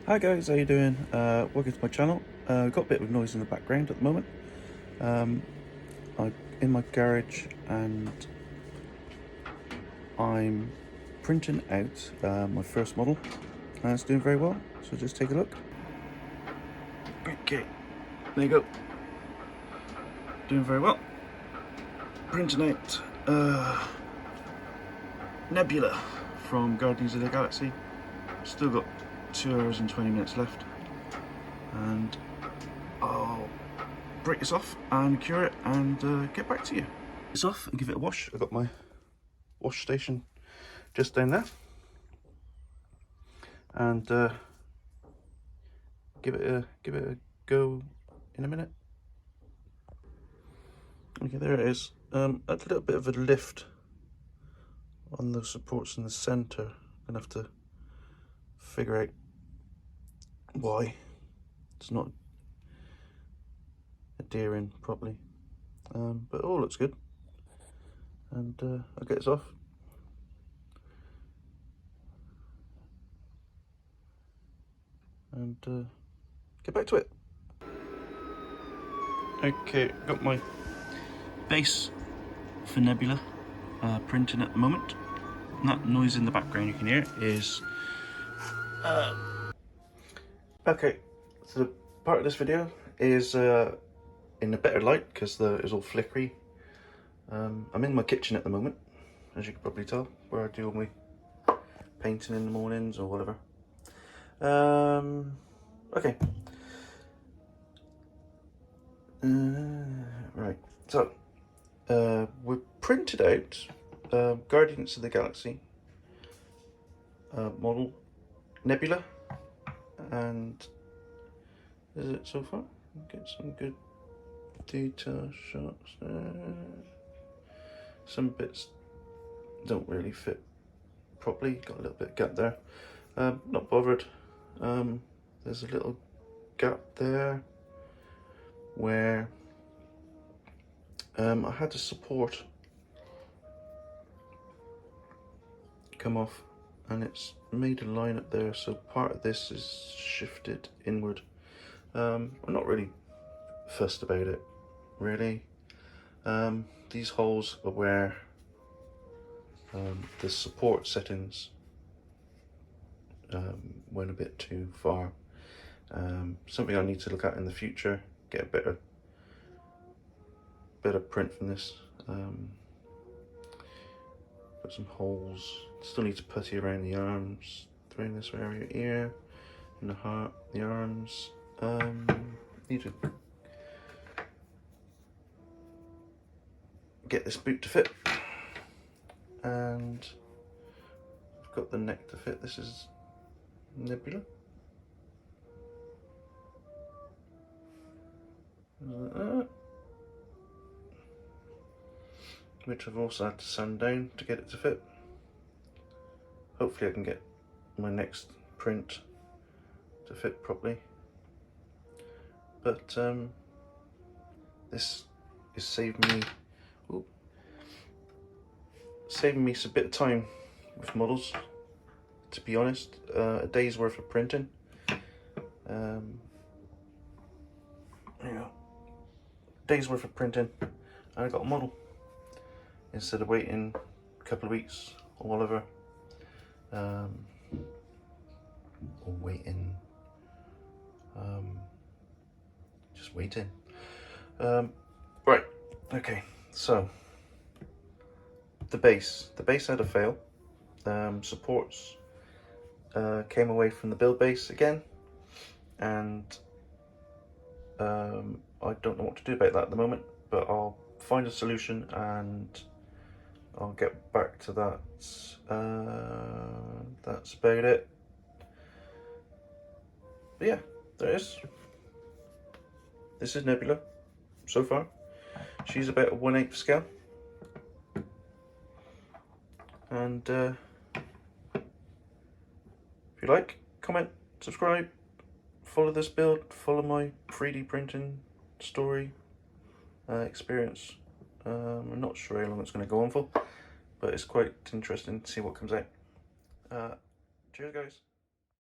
Hi guys, how you doing? Welcome to my channel. Got a bit of noise in the background at the moment. I'm in my garage and I'm printing out my first model, and it's doing very well, so just take a look. Okay, there you go. Doing very well. Printing out Nebula from Guardians of the Galaxy. Still got 2 hours and 20 minutes left, and I'll break this off and cure it and get back to you. This off and give it a wash. I've got my wash station just down there, and give it a go in a minute. Okay, there it is. A little bit of a lift on the supports in the center. Gonna have to figure out why it's not adhering properly, but it all looks good. And I'll get this off. And get back to it. Okay, got my base for Nebula printing at the moment. And that noise in the background you can hear is okay, so the part of this video is in a better light because it's all flickery. I'm in my kitchen at the moment, as you can probably tell, where I do all my painting in the mornings or whatever. Okay. Right, so we printed out Guardians of the Galaxy model Nebula, and is it so far? Get some good detail shots there. Some bits don't really fit properly, got a little bit of gap there. Not bothered. There's a little gap there where I had the support come off, and it's made a line up there, so part of this is shifted inward. I'm not really fussed about it, really. These holes are where the support settings went a bit too far. Something I need to look at in the future, get a better print from this. Got some holes, still need to putty around the arms, around this area here, and the heart, the arms. Need to get this boot to fit, and I've got the neck to fit. This is Nebula. Like that. Which I've also had to sand down to get it to fit. Hopefully I can get my next print to fit properly. But this is saving me some bit of time with models, to be honest. A day's worth of printing. There you go. Day's worth of printing, and I got a model instead of waiting a couple of weeks or whatever. Or waiting. Just waiting. Right. Okay. So the base had a fail. Supports came away from the build base again, and I don't know what to do about that at the moment, but I'll find a solution and I'll get back to that. That's about it. But yeah, there it is. This is Nebula so far. She's about a 1/8 scale. And if you like, comment, subscribe, follow this build, follow my 3D printing story experience. I'm not sure how long it's going to go on for, but it's quite interesting to see what comes out. Cheers guys.